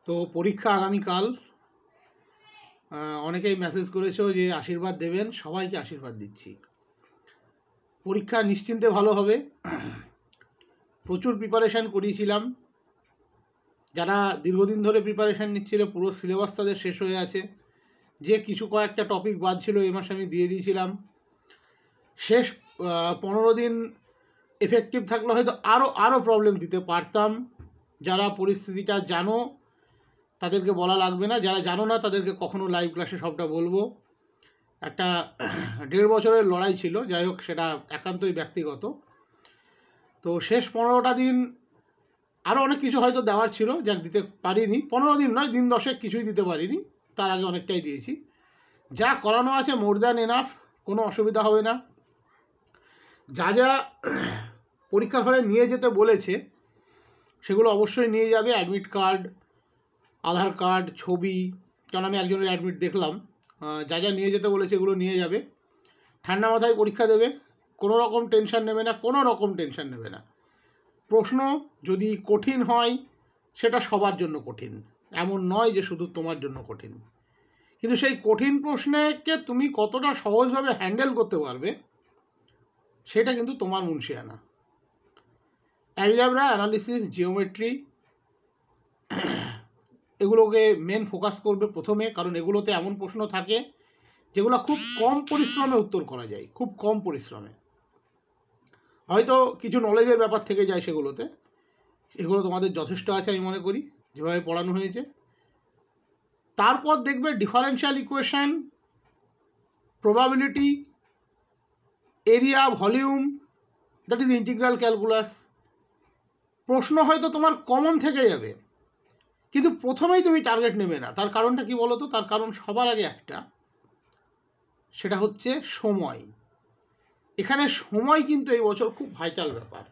তো পরীক্ষা আগামীকাল। অনেকেই মেসেজ করেছো যে আশীর্বাদ দেবেন, সবাইকে আশীর্বাদ দিচ্ছি। পরীক্ষা নিশ্চিন্তে ভালো হবে। প্রচুর প্রিপারেশান করিয়েছিলাম। যারা দীর্ঘদিন ধরে প্রিপারেশান নিচ্ছিল পুরো সিলেবাস তাদের শেষ হয়ে আছে। যে কিছু কয়েকটা টপিক বাদ ছিল এই মাসে আমি দিয়ে দিয়েছিলাম। শেষ 15 দিন এফেক্টিভ থাকলে হয়তো আরও প্রবলেম দিতে পারতাম। যারা পরিস্থিতিটা জানো তাদেরকে বলা লাগবে না, যারা জানো না তাদেরকে কখনো লাইভ ক্লাসে সবটা বলবো। একটা 1.5 বছরের লড়াই ছিল, যাই হোক সেটা একান্তই ব্যক্তিগত। তো শেষ 15টা দিন আরও অনেক কিছু হয়তো দেওয়ার ছিল, যা দিতে পারিনি। 15 দিন নয়, দিন 10 কিছুই দিতে পারিনি, তার আগে অনেকটাই দিয়েছি। যা করানো আছে মোর দ্যান এনাফ, কোনো অসুবিধা হবে না। যা যা পরীক্ষার হলে নিয়ে যেতে বলেছে সেগুলো অবশ্যই নিয়ে যাবে। অ্যাডমিট কার্ড, আধার কার্ড, ছবি, কারণ আমি একজনের অ্যাডমিট দেখলাম। যা যা নিয়ে যেতে বলেছে এগুলো নিয়ে যাবে। ঠান্ডা মাথায় পরীক্ষা দেবে, কোনো রকম টেনশন নেবে না, কোনো রকম টেনশন নেবে না। প্রশ্ন যদি কঠিন হয় সেটা সবার জন্য কঠিন, এমন নয় যে শুধু তোমার জন্য কঠিন। কিন্তু সেই কঠিন প্রশ্নকে তুমি কতটা সহজভাবে হ্যান্ডেল করতে পারবে সেটা কিন্তু তোমার মুনশিয়ানা। অ্যালজেব্রা, অ্যানালিসিস, জিওমেট্রি এগুলোকে মেন ফোকাস করবে প্রথমে, কারণ এগুলোতে এমন প্রশ্ন থাকে যেগুলো খুব কম পরিশ্রমে উত্তর করা যায়, খুব কম পরিশ্রমে। হয়তো কিছু নলেজের ব্যাপার থেকে যায় সেগুলোতে, এগুলো তোমাদের যথেষ্ট আছে আমি মনে করি যেভাবে পড়ানো হয়েছে। তারপর দেখবে differential equation, probability, area, volume, that is integral calculus. প্রশ্ন হয়তো তোমার কমন থেকে যাবে, কিন্তু প্রথমেই তুমি টার্গেট নেবে না। তার কারণটা কি বলো তো? তার কারণ সবার আগে একটা, সেটা হচ্ছে সময়। এখানে সময় কিন্তু এই বছর খুব ভাইটাল ব্যাপার।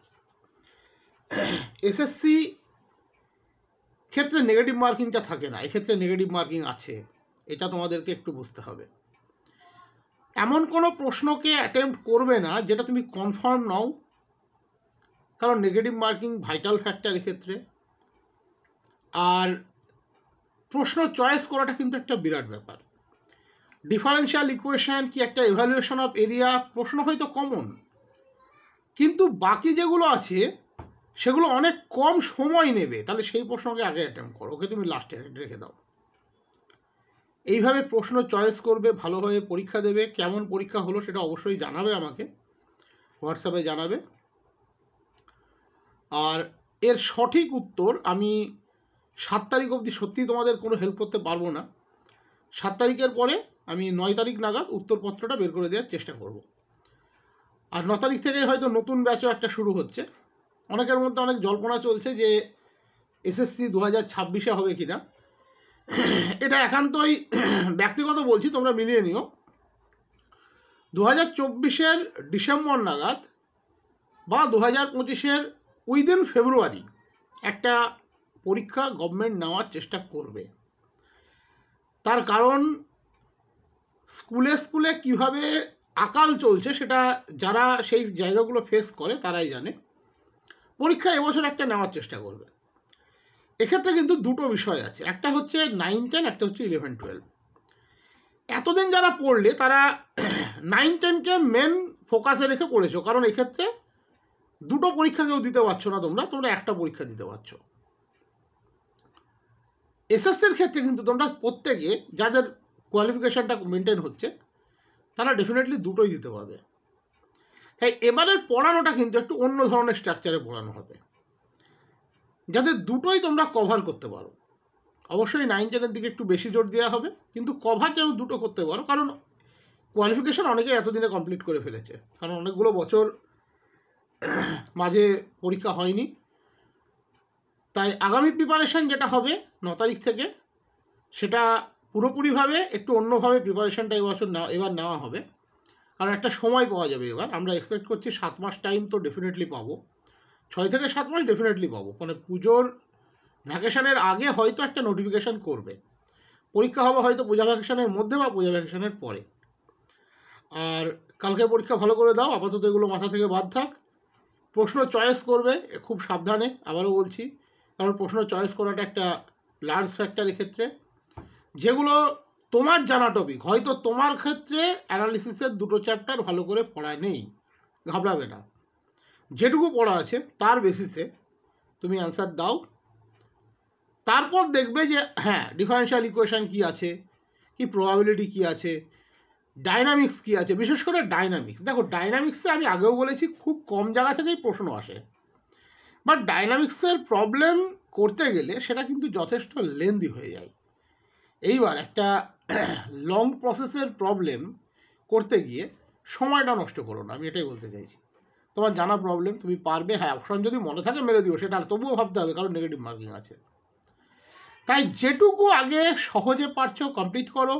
এসএসসি ক্ষেত্রে নেগেটিভ মার্কিংটা থাকে না, এক্ষেত্রে নেগেটিভ মার্কিং আছে, এটা তোমাদেরকে একটু বুঝতে হবে। এমন কোনো প্রশ্নকে অ্যাটেম্প্ট করবে না যেটা তুমি কনফার্ম নাও, কারণ নেগেটিভ মার্কিং ভাইটাল ফ্যাক্টর এক্ষেত্রে। আর প্রশ্ন চয়েস করাটা কিন্তু একটা বিরাট ব্যাপার। ডিফারেন্সিয়াল ইকুয়েশন কি একটা এভালুয়েশন অফ এরিয়া, প্রশ্ন হয়তো কমন, কিন্তু বাকি যেগুলো আছে সেগুলো অনেক কম সময় নেবে, তাহলে সেই প্রশ্নকে আগে অ্যাটেম্প্ট করো, ওকে তুমি লাস্টে রেখে দাও। এইভাবে প্রশ্ন চয়েস করবে, ভালোভাবে পরীক্ষা দেবে। কেমন পরীক্ষা হলো সেটা অবশ্যই জানাবে আমাকে, হোয়াটসঅ্যাপে জানাবে। আর এর সঠিক উত্তর আমি 7 তারিখ অবধি সত্যিই তোমাদের কোনো হেল্প করতে পারবো না। 7 তারিখের পরে আমি 9 তারিখ নাগাদ উত্তরপত্রটা বের করে দেওয়ার চেষ্টা করব। আর 9 তারিখ থেকে হয়তো নতুন ব্যাচও একটা শুরু হচ্ছে। অনেকের মধ্যে অনেক জল্পনা চলছে যে এসএসসি 2026-এ হবে কি না। এটা একান্তই ব্যক্তিগত বলছি, তোমরা মিলিয়ে নিও। 2024-এর ডিসেম্বর নাগাদ বা 2025-এর উইদিন ফেব্রুয়ারি একটা পরীক্ষা গভর্নমেন্ট নেওয়ার চেষ্টা করবে। তার কারণ স্কুলে স্কুলে কীভাবে আকাল চলছে সেটা যারা সেই জায়গাগুলো ফেস করে তারাই জানে। পরীক্ষা এবছর একটা নেওয়ার চেষ্টা করবে। এক্ষেত্রে কিন্তু দুটো বিষয় আছে, একটা হচ্ছে 9-10, একটা হচ্ছে 11-12। এতদিন যারা পড়লে তারা 9-10-কে মেন ফোকাসে রেখে পড়েছো, কারণ এক্ষেত্রে দুটো পরীক্ষা কেউ দিতে পারছো না, তোমরা একটা পরীক্ষা দিতে পারছো। এসএসসির ক্ষেত্রে কিন্তু তোমরা প্রত্যেকে যাদের কোয়ালিফিকেশানটা মেনটেন হচ্ছে তারা ডেফিনেটলি দুটোই দিতে পারবে। তাই এবারের পড়ানোটা কিন্তু একটু অন্য ধরনের স্ট্রাকচারে পড়ানো হবে, যাতে দুটোই তোমরা কভার করতে পারো। অবশ্যই 9-10-এর দিকে একটু বেশি জোর দেওয়া হবে, কিন্তু কভার যেন দুটো করতে পারো, কারণ কোয়ালিফিকেশান অনেকে এতদিনে কমপ্লিট করে ফেলেছে, কারণ অনেকগুলো বছর মাঝে পরীক্ষা হয়নি। তাই আগামী প্রিপারেশান যেটা হবে 9 তারিখ থেকে, সেটা পুরোপুরিভাবে একটু অন্যভাবে প্রিপারেশানটা এবার নেওয়া হবে, কারণ একটা সময় পাওয়া যাবে। এবার আমরা এক্সপেক্ট করছি 7 মাস টাইম তো ডেফিনেটলি পাবো, 6 থেকে 7 মাস ডেফিনেটলি পাবো। মানে পুজোর ভ্যাকেশানের আগে হয়তো একটা নোটিফিকেশান করবে, পরীক্ষা হবে হয়তো পূজা ভ্যাকেশানের মধ্যে বা পূজা ভ্যাকেশানের পরে। আর কালকের পরীক্ষা ভালো করে দাও, আপাতত এগুলো মাথা থেকে বাদ থাক। প্রশ্ন চয়েস করবে খুব সাবধানে, আবারও বলছি, কারণ প্রশ্ন চয়েস করাটা একটা লার্জ ফ্যাক্টরের ক্ষেত্রে, যেগুলো তোমার জানা টপিক, হয়তো তোমার ক্ষেত্রে অ্যানালিসিসের দুটো চ্যাপ্টার ভালো করে পড়া নেই, ঘাবড়াবে না, যেটুকু পড়া আছে তার বেসিসে তুমি অ্যান্সার দাও। তারপর দেখবে যে হ্যাঁ ডিফারেনশিয়াল ইকুয়েশন কি আছে, কি প্রবাবিলিটি কি আছে, ডাইনামিক্স কি আছে। বিশেষ করে ডাইনামিক্স, দেখো ডাইনামিক্সে আমি আগেও বলেছি খুব কম জায়গা থেকেই প্রশ্ন আসে, বাট ডাইনামিক্সের প্রবলেম করতে গেলে সেটা কিন্তু যথেষ্ট লেন্দি হয়ে যায়। এইবার একটা লং প্রসেসের প্রবলেম করতে গিয়ে সময়টা নষ্ট করো না, আমি এটাই বলতে চাইছি। তোমার জানা প্রবলেম, তুমি পারবে, হ্যাঁ অপশন যদি মনে থাকে মেরে দিও, সেটা তবুও ভাবতে হবে কারণ নেগেটিভ মার্কিং আছে। তাই যেটুকু আগে সহজে পারছো কমপ্লিট করো,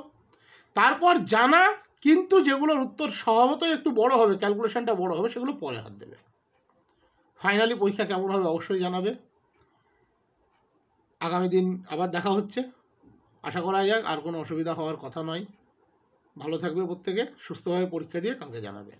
তারপর জানা কিন্তু যেগুলোর উত্তর স্বভাবতই একটু বড় হবে, ক্যালকুলেশনটা বড় হবে, সেগুলো পরে হাত দেবে। ফাইনালি পরীক্ষা কেমন হবে অবশ্যই জানাবে। আগামী দিন আবার দেখা হচ্ছে, আশা করা যাক আর কোনো অসুবিধা হওয়ার কথা নয়। ভালো থাকবে প্রত্যেকে, সুস্থভাবে পরীক্ষা দিয়ে কালকে জানাবে।